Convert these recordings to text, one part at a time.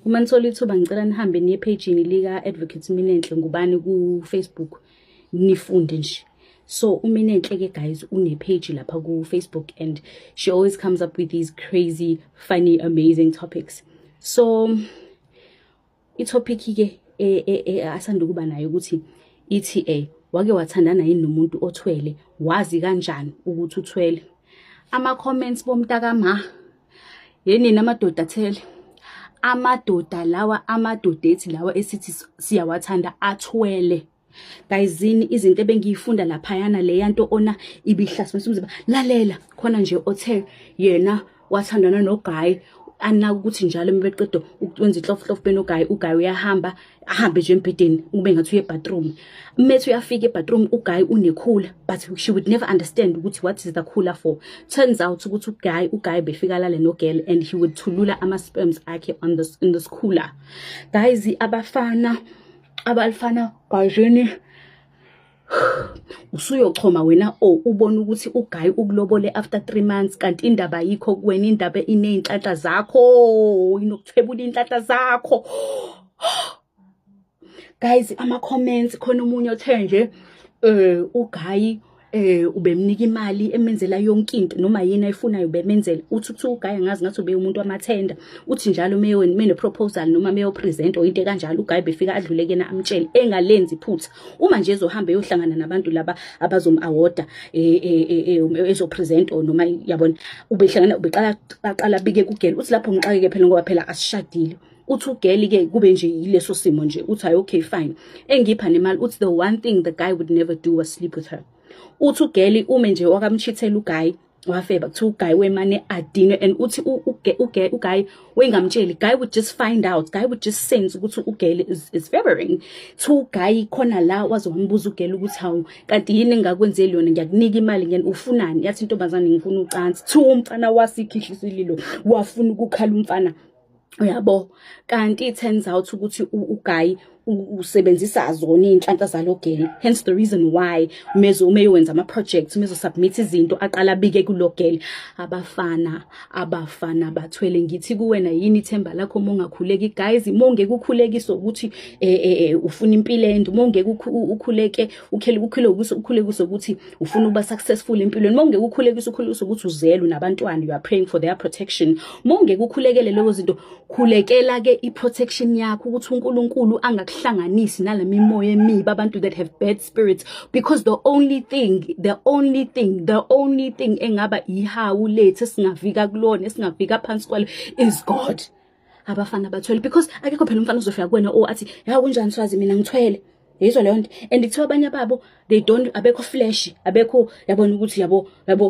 Uma nithola ithuba ngicela nihambe niye epagini lika Advocate Minenhle Ngubane ku Facebook nifunde nje. So uMinenhle ke guys une-page lapha ku Facebook and she always comes up with these crazy, funny, amazing topics. So i-topic ke asanda kuba nayo ukuthi ithi wake wathandana yini nomuntu othwele, wazi kanjani ukuthi uthwele? Ama comments bomntaka ma yeni namadoda athele, amadoda lawa, amadoda ethi lawa esithi siyawathanda athwele. Guys, zini izinto ebengiyifunda laphayana le yanto ona ibihlasisa umzimba. Lalela khona nje othe yena wathandana noGuy, ana ukuthi njalo mebeqeda ukwenza inhlofhlofu benoGuy, uGuy uyahamba ahambe nje embedeni ube ngathi uye bathroom. Methu uyafika ebathroom uGuy unekhula, but she would never understand ukuthi what is the cooler for. Turns out ukuthi uGuy befika lale no girl and he would thulula ama sperms akhe on this in this cooler. Guys, abalfana kanjani usuyochoma wena ubona ukuthi uGuy ukulobole after 3 months kanti indaba yikho kuwena, indaba ineyinhlanhla zakho, inokuthwebula inhlanhla zakho. Guys, ama comments khona umunye othe nje uGuy ubemnika imali emenzela yonke into noma yini ayifunayo ubemenzela. Uthi uGuy angazi ngathi ube umuntu wamathenda, uthi njalo mene proposal noma meyo present or into kanjalo uGuy befika adlulekena amtshele engalenzi iphutha. Uma nje ezohamba eyohlangana nabantu laba abazom-awarda ezo present or noma yabona ubehlangana ubeqala bike kugel, uthi lapho ngixakeke phela ngoba phela asishadile. Uthi ugeli ke kube nje yileso simo nje, uthi hayi okay fine engipha nemali. Uthi the one thing the guy would never do was sleep with her. Uthi ugeli ume nje wakamchithela uGuy wafeba kuthi uGuy wemane adine, and uthi uGuy wengamtsheli, Guy would just find out, Guy would just sense ukuthi ugeli is favoring to uGuy. Khona la wazombuza ugeli ukuthi hawu kanti yini engakwenzeli yona, ngiyakunika imali ngene ufunani? Yathi intombazane ngifuna ucansi. Thu umfana wasikhihlisa wafuna ukukhala umfana, uyabo. Kanti it turns out ukuthi uGuy usebenzisa zona inhlanhla zalogeli, hence the reason why umeyowenza ama projects, submit izinto aqala bike kulogeli. Abafana bathwele, ngithi kuwena yini ithemba lakho mongakhuleki? Guys, mongeke ukhulekise ukuthi ufuna impilo ende, mongeke ukhuleke ukhulekise ukuthi ufuna ukuba successful empilweni, mongeke ukhulekise ukuthi uzele nabantwana, you are praying for their protection. Mongeke ukhulekele lezo zinto, khulekela ke iprotection yakho ukuthi uNkulunkulu angakuhlanganisi nalemimoya emibi, abantu that have bad spirits, because the only thing engaba ihawu lethu singafika kulona, singafika phansi kwalo is God. Abafana bathwele, because akekho phela umfana uzofika kuwena athi ya kunjani swazi mina ngithwele. Yizwa leyo nto. And kuthiwa abanye babo they don't, abekho flesh, abekho yabona ukuthi yabo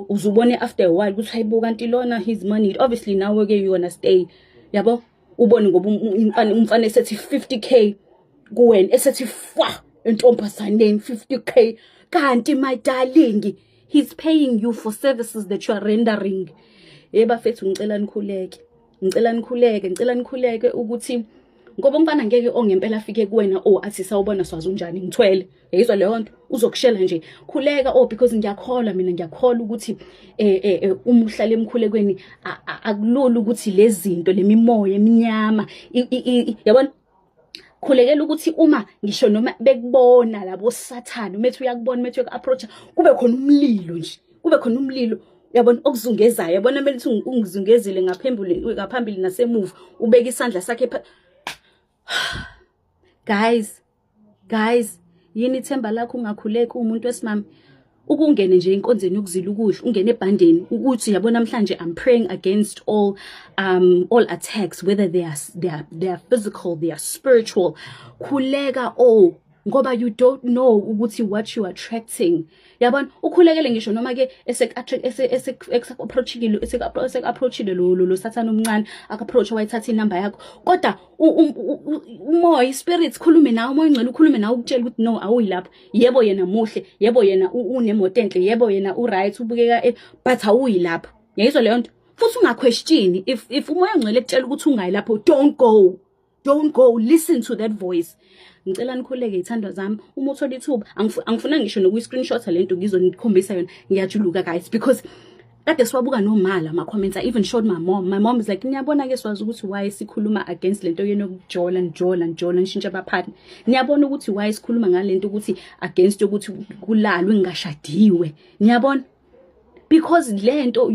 uzubone after a while ukuthi hayibo kanti lona his money, obviously now ke you wanna stay, yabo ubone ngoba umfana esethi 50k kuwena, esethi fwa entombazaneni 50k, kanti my darling he's paying you for services that you are rendering. Bafethu ngicela nikhuleke ukuthi ngoba umfana ngeke ongempela afike kuwena athi sawubona swazi unjani ngithwele. Yizwa leyo nto, uzokushela nje khuleka because ngiyakholwa ukuthi uma uhlala emkhulekweni akulula ukuthi lezinto lemimoya eminyama yabona. Khulekela ukuthi uma ngisho noma bekubona labo sathana, umethu uyakubona, umethu uyak-approach, kube khona umlilo nje, kube khona umlilo yabona okuzungezayo. Yabona melithi ungizungezile ngaphambili nasemuva, ubeka isandla sakhe guys yini ithemba lakho ungakhuleki umuntu wesimami, ukungene nje inkonzeni yokuzila ukudla, ungene ebhandeni ukuthi yabona namhlanje I'm praying against all attacks, whether they are physical, they are spiritual. Khuleka ngoba you don't know ukuthi what you are attracting. Yabona ukhulekele ngisho noma ke esek-approachile lo sathana omncane aka-approach wayithatha inamba yakho, kodwa umoya spirits khulume nawe, umoya ngcela ukhulume nawe ukutshela ukuthi no awuyilapha. Yebo yena muhle, yebo yena unemoto enhle, yebo yena uright ubukeka but awuyilapha. Yayizwa leyo nto. Futhi ungaquestion if umoya ngcela ekutshela ukuthi ungayilapho, don't go, listen to that voice. Ngicela nikhuleke izithandwa zami, uma uthola ithuba, angifuna ngisho nokuyi-screenshot lento ngizonikhombisa yona, ngiyajuluka guys, because Kade siwabuka nomala ama-comments. I even showed my mom. My mom is like, niyabona ke swazi ukuthi why sikhuluma against lento yokujola nishintsha abaphathi. Niyabona ukuthi why sikhuluma ngalento ukuthi against ukuthi kulalwe ngashadiwe. Niyabona? Because lento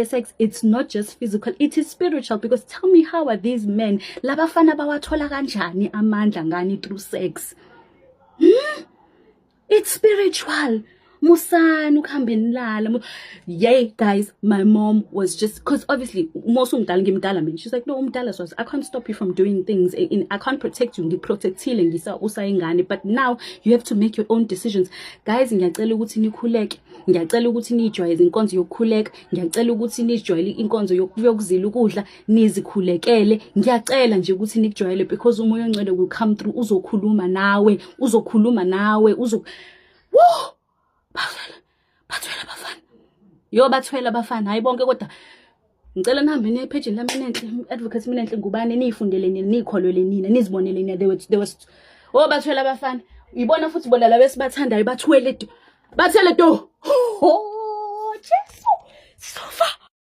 sex, it's not just physical, it is spiritual. Because tell me, how are these men labafana bawathola kanjani amandla ngani through sex? It's spiritual. Musani ukuhambe nilala. Yeah, guys, my mom was just, because obviously most umdala ngimdala mina. She's like, no, umdala swazi, I can't stop you from doing things. I can't protect you. Ngiprotectile ngisa usayingane. But now you have to make your own decisions. Guys, ngiyacela ukuthi nikhuleke. Ngiyacela ukuthi nijwayeze inkonzo yokukhuleka. Ngiyacela ukuthi nijwayele inkonzo yokuzila ukudla, nizikhulekele. Ngiyacela nje ukuthi nikujwayele, because umoya ongcwele will come through. Uzokhuluma nawe. Woo! Bathwele bafana. Yo bathwele bafana. Hayi bonke kodwa ngicela nihambe niye page lami nenhle, advocate mina enhle ngubani, niyifundele nina, nikholwele nina, nizibonele nina. There was bathwele bafana. Uyibona futhi bona laba esibathandayo bathwele do.